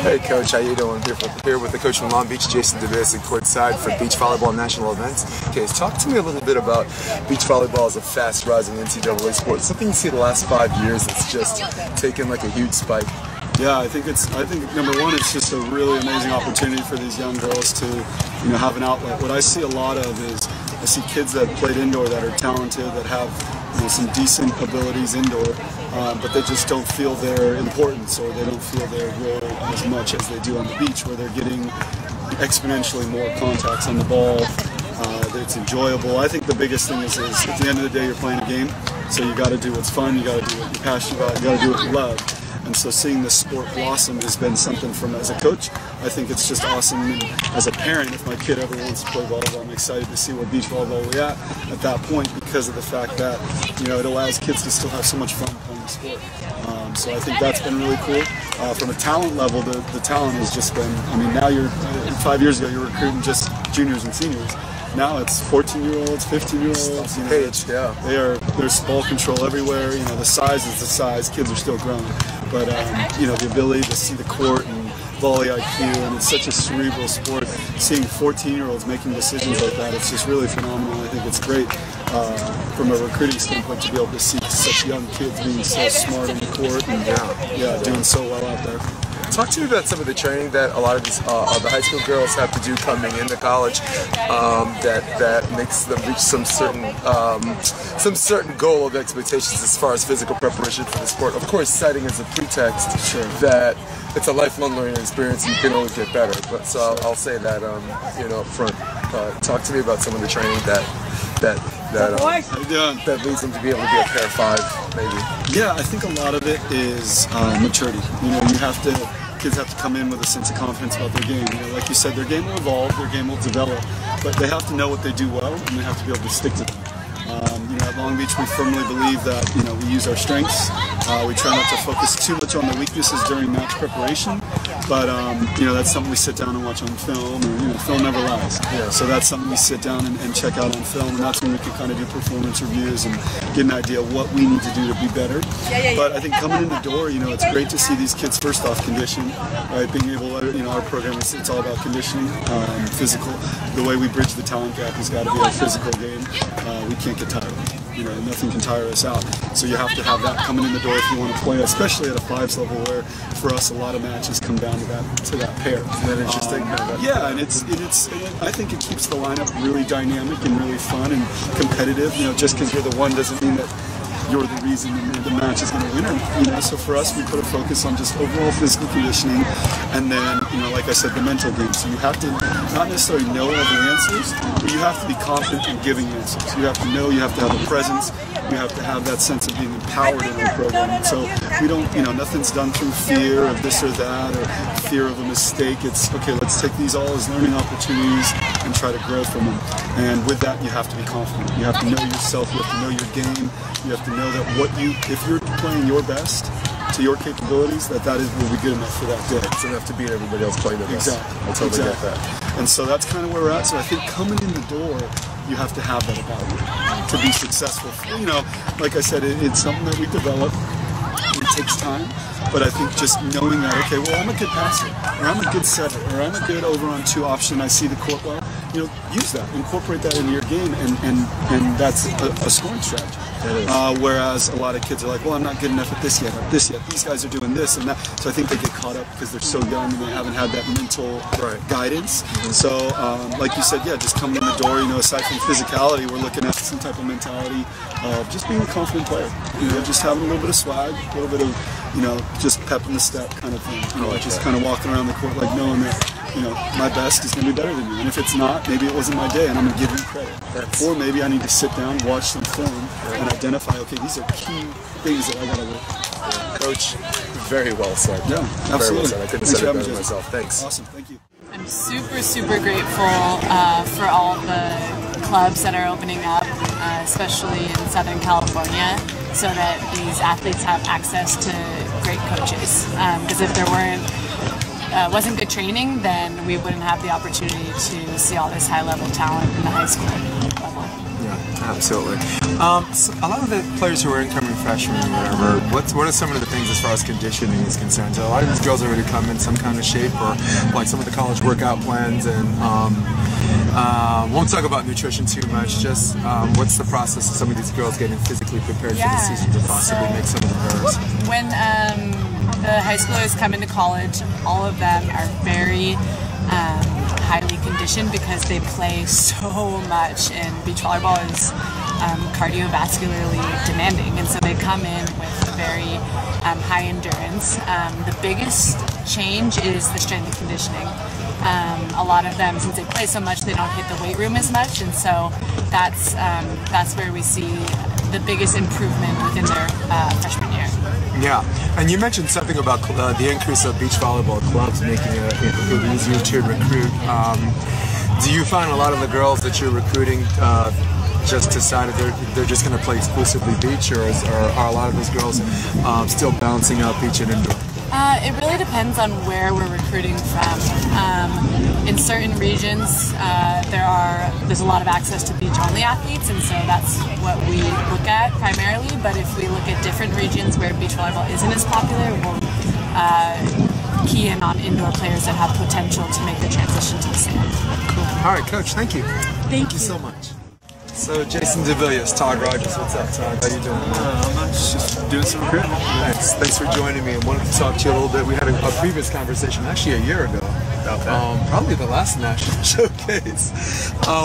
Hey Coach, how you doing? Here with the coach from Long Beach, Jason DeBase, courtside for beach volleyball national events. Okay, talk to me a little bit about beach volleyball as a fast-rising NCAA sport. Something you see the last 5 years that's just taken like a huge spike. Yeah, I think number one, it's just a really amazing opportunity for these young girls to, have an outlet. What I see a lot of is I see kids that played indoor that are talented, that have some decent abilities indoor, but they just don't feel their importance, or they don't feel their role as much as they do on the beach, where they're getting exponentially more contacts on the ball. It's enjoyable. I think the biggest thing is at the end of the day, you're playing a game, so you got to do what's fun, you got to do what you're passionate about, you got to do what you love. And so seeing this sport blossom has been something from, as a coach, I think it's just awesome. And as a parent, if my kid ever wants to play volleyball, I'm excited to see where beach volleyball will be at that point, because of the fact that, it allows kids to still have so much fun playing the sport. So I think that's been really cool. From a talent level, the talent has just been, now 5 years ago, you were recruiting just juniors and seniors. Now it's 14-year-olds, 15-year-olds. There's ball control everywhere. The size is the size. Kids are still growing, but the ability to see the court and volley IQ, and it's such a cerebral sport. Seeing 14-year-olds making decisions like that, it's just really phenomenal. I think it's great from a recruiting standpoint to be able to see such young kids being so smart on the court and doing so well out there. Talk to me about some of the training that a lot of these the high school girls have to do coming into college that makes them reach some certain goal of expectations as far as physical preparation for the sport. Of course, citing as a pretext that it's a lifelong learning experience and you can always get better. But so I'll say that up front. Talk to me about some of the training that leads them to be able to be a pair 5, maybe. Yeah, I think a lot of it is maturity. Kids have to come in with a sense of confidence about their game. Like you said, their game will evolve, their game will develop, but they have to know what they do well, and they have to be able to stick to them. At Long Beach, we firmly believe that we use our strengths. We try not to focus too much on the weaknesses during match preparation, but that's something we sit down and watch on film. Or, film never lies. Yeah. So that's something we sit down and check out on film, and that's when we can kind of do performance reviews and get an idea of what we need to do to be better. But I think coming in the door, it's great to see these kids first off conditioned, right? Being able to, our program it's all about conditioning, physical. The way we bridge the talent gap has got to be our physical game. We can't get tired. Nothing can tire us out. So you have to have that coming in the door if you want to play, especially at a 5s level, where for us a lot of matches come down to that pair. Isn't that interesting? Yeah, and I think it keeps the lineup really dynamic and really fun and competitive. Just because you're the one doesn't mean that you're the reason the match is going to win. So for us, we put a focus on just overall physical conditioning, and then like I said, the mental game. So you have to not necessarily know all the answers, but you have to be confident in giving answers. You have to know. You have to have a presence. You have to have that sense of being empowered in our program. And so we don't, nothing's done through fear of this or that, or fear of a mistake. It's okay. Let's take these all as learning opportunities and try to grow from them. And with that, you have to be confident. You have to know yourself. You have to know your game. You have to know that if you're playing your best to your capabilities, will be good enough for that day. It's enough to beat everybody else playing with us. Exactly. I totally get that. And so that's kind of where we're at. So I think coming in the door, you have to have that about you to be successful. Like I said, it's something that we develop. It takes time, but I think just knowing that, okay, well, I'm a good passer, or I'm a good setter, or I'm a good over on 2 option, I see the court well, use that, incorporate that into your game, and that's a scoring strategy. Whereas a lot of kids are like, well, I'm not good enough at this yet, or this yet. These guys are doing this and that. So I think they get caught up because they're so young and they haven't had that mental guidance. So, like you said, just coming in the door, aside from physicality, we're looking at some type of mentality of just being a confident player. Just having a little bit of swag, a little bit of, just pep in the step kind of thing. Just kind of walking around the court like knowing that, my best is going to be better than you. And if it's not, maybe it wasn't my day and I'm going to give you credit. Or maybe I need to sit down, watch some film, and identify, okay, these are key things that I got to work on. Coach, very well said. Yeah, absolutely. Very well said. I couldn't say it better myself. Thanks. Awesome, thank you. I'm super grateful for all the clubs that are opening up, especially in Southern California, so that these athletes have access to great coaches. Because if there wasn't good training, then we wouldn't have the opportunity to see all this high-level talent in the high school level. Yeah, absolutely. So a lot of the players who are incoming freshmen or whatever, what are some of the things as far as conditioning is concerned? So a lot of these girls already come in some kind of shape, or like some of the college workout plans, and won't talk about nutrition too much, just what's the process of some of these girls getting physically prepared for the season to possibly make some of the pairs? When the high schoolers come into college, all of them are very highly conditioned because they play so much, and beach volleyball is cardiovascularly demanding, and so they come in with very high endurance. The biggest change is the strength and conditioning. A lot of them, since they play so much, they don't hit the weight room as much, and so that's where we see the biggest improvement within their freshman year. Yeah, and you mentioned something about the increase of beach volleyball clubs making it easier to recruit. Do you find a lot of the girls that you're recruiting just decided they're just going to play exclusively beach, or are a lot of those girls still balancing out beach and indoor? It really depends on where we're recruiting from. In certain regions, there's a lot of access to beach-only athletes, and so that's what we look at primarily. But if we look at different regions where beach volleyball isn't as popular, we'll key in on indoor players that have potential to make the transition to the sand. Cool. All right, Coach. Thank you. Thank you so much. So Jason DeVilliers, Todd Rogers, what's up, Todd? How you doing? I'm not just doing some recruiting. Nice. Thanks for joining me. I wanted to talk to you a little bit. We had a previous conversation, actually a year ago, about that. Probably the last national showcase.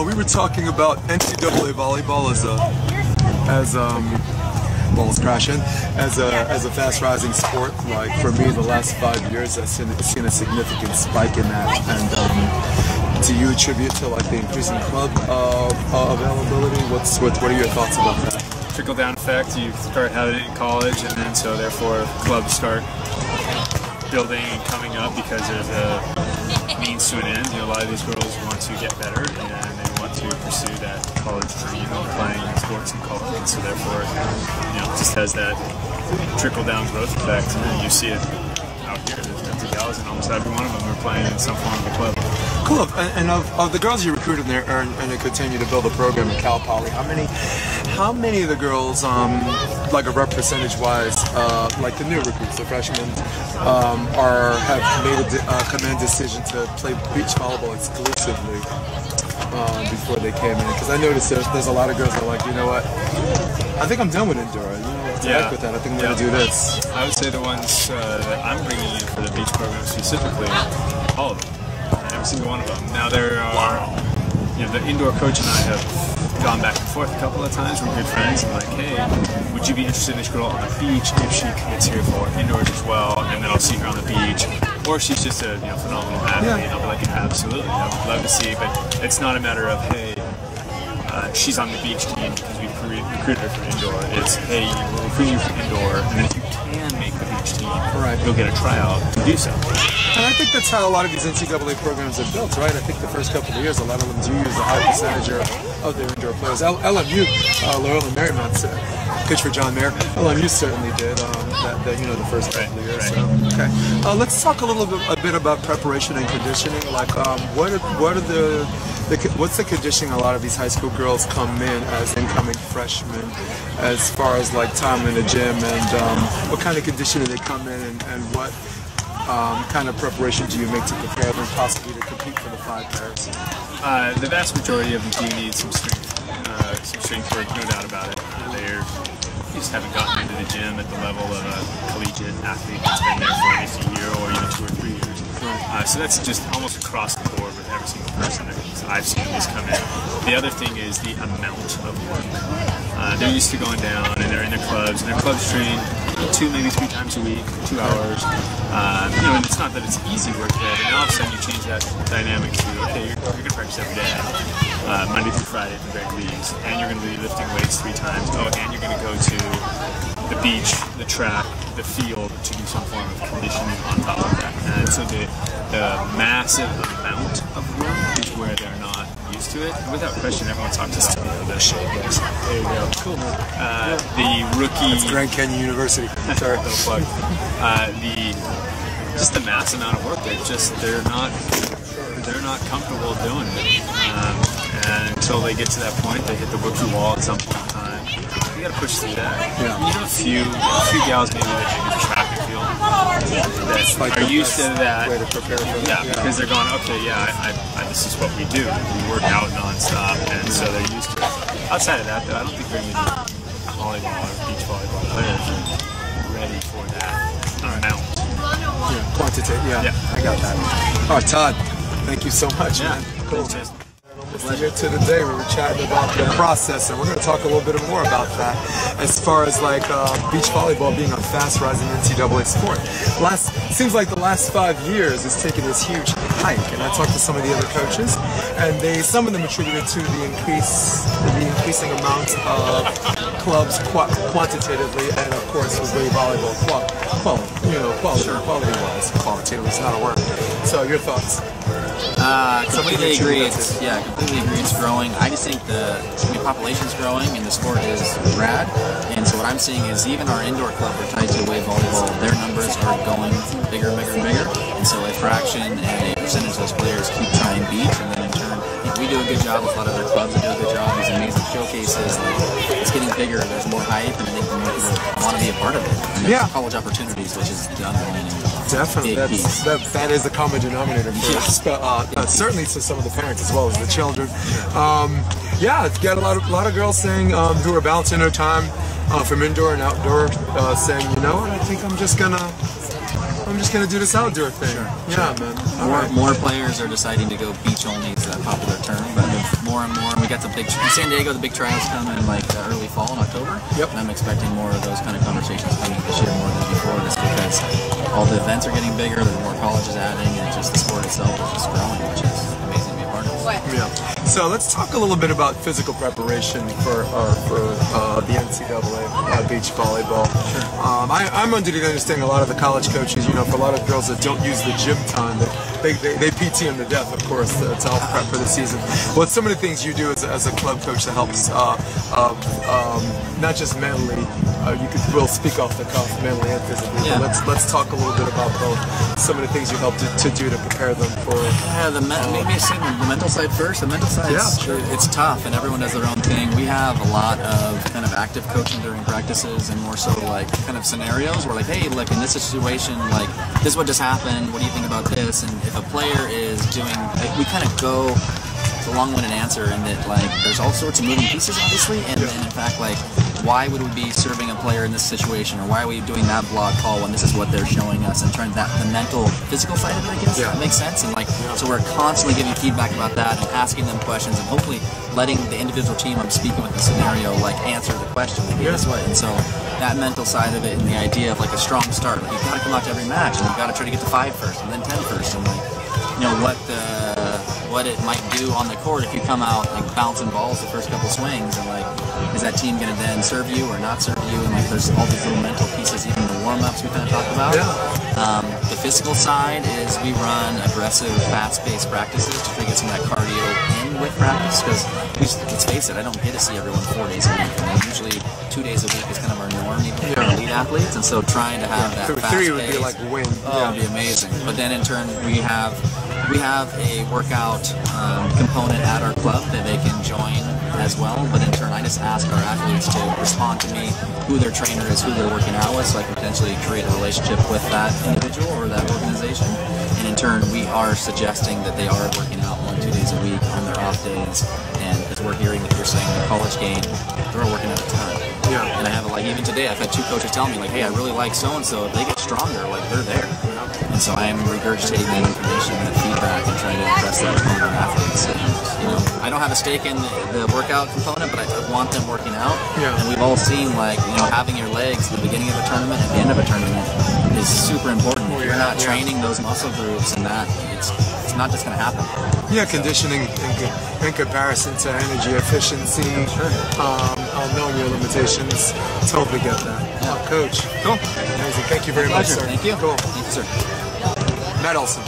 We were talking about NCAA volleyball balls crashing as a fast rising sport. Like for me, the last 5 years, I've seen a significant spike in that. And do you attribute to like the increasing club availability? What are your thoughts about that? Trickle down effect. You start having it in college, and then so therefore clubs start building and coming up because there's a means to an end. You know, a lot of these girls want to get better, and they want to pursue that college dream of playing sports in college, and so therefore, you know, it just has that trickle down growth effect. And you see it out here. There's tons of gals, and almost every one of them are playing in some form of a club. Cool. And of the girls you recruited there and you continue to build a program at Cal Poly, how many of the girls, like a rep percentage-wise, like the new recruits, the freshmen, have made a command decision to play beach volleyball exclusively before they came in? Because I noticed there's a lot of girls that are like, you know what, I think I'm done with indoor. Heck with that. I think I'm going to do this. I would say the ones that I'm bringing in for the beach program specifically, all of them. Every single one of them. Now there are, you know, the indoor coach and I have gone back and forth a couple of times. We're good friends, and like, hey, would you be interested in this girl on the beach if she commits here for indoors as well? And then I'll see her on the beach, or if she's just a phenomenal athlete. And I'll be like, absolutely, I would love to see. But it's not a matter of hey, she's on the beach team because we recruited her for indoor. It's hey, we'll recruit you for indoor, and then if you can make the beach team, you'll get a tryout to do so. And I think that's how a lot of these NCAA programs are built, right? I think the first couple of years, a lot of them do use a high percentage of their indoor players. LMU, Loyola Marymount, coach for John Mayer, LMU certainly did the first couple of years. So, okay, let's talk a bit about preparation and conditioning. Like, what's the conditioning a lot of these high school girls come in as incoming freshmen, as far as like time in the gym, and what kind of conditioning they come in, and what kind of preparation do you make to prepare them possibly to compete for the 5 pairs? The vast majority of them do need some strength work, no doubt about it. They just haven't gotten into the gym at the level of a collegiate athlete that's been there for at least a year or even 2 or 3 years. So that's just almost across the board with every single person that I've seen this come in. The other thing is the amount of work. They're used to going down and they're in their clubs, and their clubs train 2, maybe 3 times a week, 2 hours. And it's not that it's easy work there, but now all of a sudden you change that dynamic to, okay, you're going to practice every day, Monday through Friday at the very least, and you're going to be lifting weights 3 times, and you're going to go to the beach, the track, the field to do some form of conditioning on top of that. And so the massive amount of work is where they're not used to it. And without question, everyone talks about the shape. There you go. Cool. The rookie. That's Grand Canyon University. Sorry. Just the mass amount of work. They're not comfortable doing it. And until they get to that point, they hit the rookie wall at some point in time. got to push through that. Yeah. You have a few gals maybe that maybe the track and field that like are used to that. Way to prepare for that. Yeah, because they're going, okay, this is what we do. We work out nonstop, and so they're used to it. Outside of that, though, I don't think very many volleyball or beach volleyball players are ready for that amount. Yeah, quantitative. Yeah, I got that. All right, Todd, thank you so much, man. Cool. Thanks, Here to the day, we were chatting about the process, and we're going to talk a little bit more about that as far as like beach volleyball being a fast rising NCAA sport. Seems like the last 5 years it's taken this huge hike, and I talked to some of the other coaches, and some of them attributed to the increasing amount of clubs quantitatively, and of course with volleyball quality-wise. Qualitatively is not a word. So your thoughts? Completely agree. Completely agree. It's growing. I just think the population's growing and the sport is rad. And so what I'm seeing is even our indoor club are tied to wave volleyball. Their numbers are going bigger and bigger and bigger. And so a fraction and a percentage of those players keep trying beach, and then in turn, we do a good job with a lot of other clubs that do a good job. These amazing showcases. It's getting bigger. There's more hype, and I think the more people want to be a part of it. And there's college opportunities, which is the underlying. Definitely, that is a common denominator for certainly to some of the parents as well as the children. Got a lot of girls saying who are balancing their time from indoor and outdoor, saying, you know what, I think I'm just gonna do this outdoor thing. Yeah, man. More players are deciding to go beach only. Is a popular term, but more and more. We got the big in San Diego. The big tryouts come in like early fall in October. Yep. And I'm expecting more of those kind of conversations coming this year more than before, just because all the events are getting bigger. There's more colleges adding, and just the sport itself is just growing, which is amazing to be a part of. Yeah. So let's talk a little bit about physical preparation for the NCAA beach volleyball. Sure. I'm under the understanding a lot of the college coaches, for a lot of girls that don't use the gym time, they PT them to death, of course, to help prep for the season. What's some of the things you do as a club coach that helps not just mentally, we'll speak off the cuff, mentally and physically. Yeah. But let's talk a little bit about both. Some of the things you help to do to prepare them for. Maybe I say the mental side first. The mental side, it's tough, and everyone does their own thing. We have a lot of kind of active coaching during practices, and more so like kind of scenarios where like, hey, look, in this situation, like this is what just happened. What do you think about this? And if a player is doing, we kind of go. It's a long-winded answer, and that like there's all sorts of moving pieces, obviously, and in fact, like, why would we be serving a player in this situation, or why are we doing that blog call when this is what they're showing us, and trying the mental, physical side of it, I guess. That makes sense, and like, so we're constantly giving feedback about that and asking them questions, and hopefully letting the individual team I'm speaking with the scenario like answer the question. Like, this way, and so that mental side of it, and the idea of like a strong start, like you've got to come out to every match, and you've got to try to get to 5 first, and then 10 first, and like, what it might do on the court if you come out like bouncing balls the first couple swings, and like, is that team going to then serve you or not serve you? And like, there's all these little mental pieces, even the warm-ups we kind of talked about. The physical side is we run aggressive, fast-paced practices to try to get some of that cardio in with practice, because let's face it, I don't get to see everyone 4 days a week. I mean, usually 2 days a week is kind of our norm, even for elite athletes, and so trying to have that fast 3 would be like a win. It would be amazing. But then in turn, we have a workout component at our club that they can join as well, but in turn I just ask our athletes to respond to me, who their trainer is, who they're working out with, so I can potentially create a relationship with that individual or that organization. And in turn we are suggesting that they are working out 1-2 days a week on their off days, and because we're hearing that you're saying the college game, they're working out a ton. And I have even today I've had 2 coaches tell me like, hey, I really like so-and-so, if they get stronger, like they're there. And so I am regurgitating that information, that feedback, and trying to impress that upon our athletes. And, I don't have a stake in the workout component, but I want them working out. And we've all seen like, having your legs at the beginning of a tournament, at the end of a tournament, is super important. If you're not training those muscle groups, and that it's not just going to happen. Conditioning in comparison to energy efficiency, knowing your limitations. Totally get that. Coach. Cool. Amazing. Thank you very much, sir. Thank you. Cool. Thank you, sir. Matt Olson.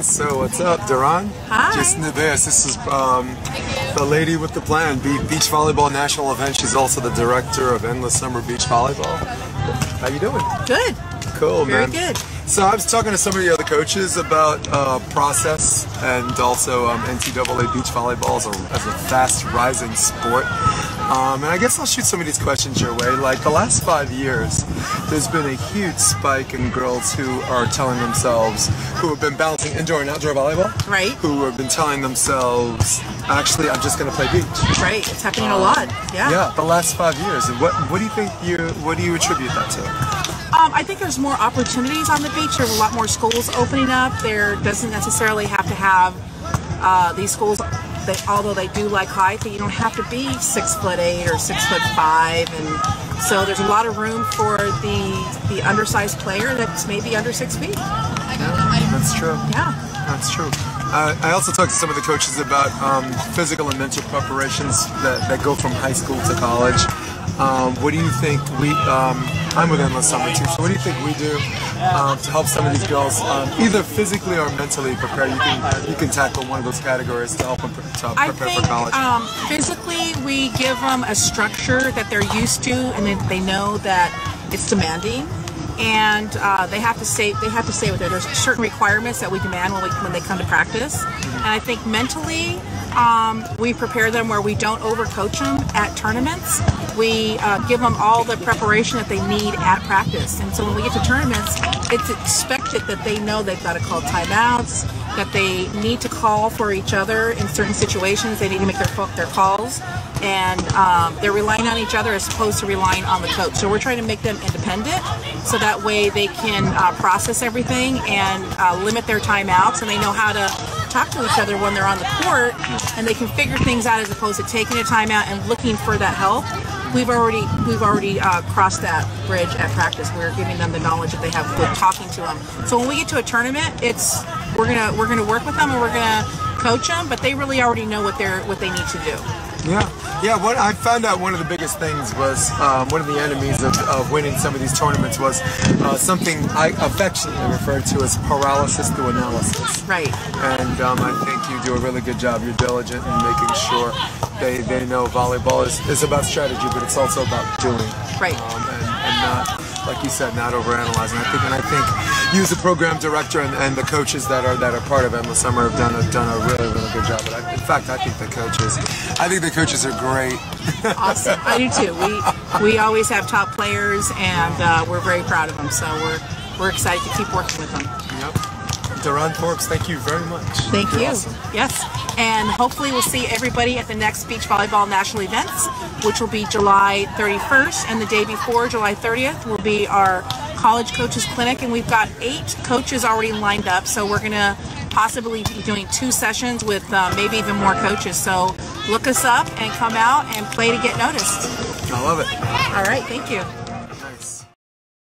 So what's up, Duran? Hi. Jason DeBeas. This is the lady with the plan. Beach Volleyball National Event. She's also the director of Endless Summer Beach Volleyball. How you doing? Good. Cool, man. Very good. So I was talking to some of the other coaches about process, and also NCAA beach volleyball as a fast rising sport. And I guess I'll shoot some of these questions your way. Like the last 5 years, there's been a huge spike in girls who are telling themselves, who have been balancing indoor and outdoor volleyball, right? Who have been telling themselves, actually, I'm just going to play beach. Right, it's happening a lot. Yeah. Yeah, the last 5 years. And what do you think? What do you attribute that to? I think there's more opportunities on the beach. There's a lot more schools opening up. There doesn't necessarily have to have these schools. Although they do like height, you don't have to be 6'8" or 6'5", and so there's a lot of room for the undersized player that's maybe under 6 feet. Yeah, that's true. Yeah, that's true. I also talked to some of the coaches about physical and mental preparations that go from high school to college. What do you think I'm with Endless Summer too, so what do you think we do to help some of these girls either physically or mentally prepare? You can tackle one of those categories to help them prepare for college. Physically, we give them a structure that they're used to, and they know that it's demanding, and they have to stay with it. There's certain requirements that we demand when they come to practice, and I think mentally, we prepare them where we don't overcoach them at tournaments. We give them all the preparation that they need at practice. And so when we get to tournaments, it's expected that they know they've got to call timeouts, that they need to call for each other in certain situations. They need to make their calls. And they're relying on each other as opposed to relying on the coach. So we're trying to make them independent so that way they can process everything and limit their timeouts, and they know how to talk to each other when they're on the court, and they can figure things out as opposed to taking a timeout and looking for that help. We've already crossed that bridge at practice. We're giving them the knowledge that they have with talking to them. So when we get to a tournament, we're gonna work with them and we're gonna coach them, but they really already know what they need to do. Yeah. What I found out, one of the biggest things was one of the enemies of winning some of these tournaments was something I affectionately refer to as paralysis through analysis. Right. And I think you do a really good job. You're diligent in making sure they know volleyball is about strategy, but it's also about doing. Right. And not, like you said, not overanalyzing. I think you as a program director and the coaches that are part of Endless Summer have done a really good job. But in fact, I think the coaches are great. Awesome. I do too. We always have top players, and we're very proud of them. So we're excited to keep working with them. Yep. Duran Forbes, thank you very much. Thank You're you. Awesome. Yes. And hopefully we'll see everybody at the next Beach Volleyball National Events, which will be July 31st, and the day before, July 30th, will be our College Coaches Clinic, and we've got 8 coaches already lined up, so we're going to possibly be doing 2 sessions with maybe even more coaches. So look us up and come out and play to get noticed. I love it. All right, thank you.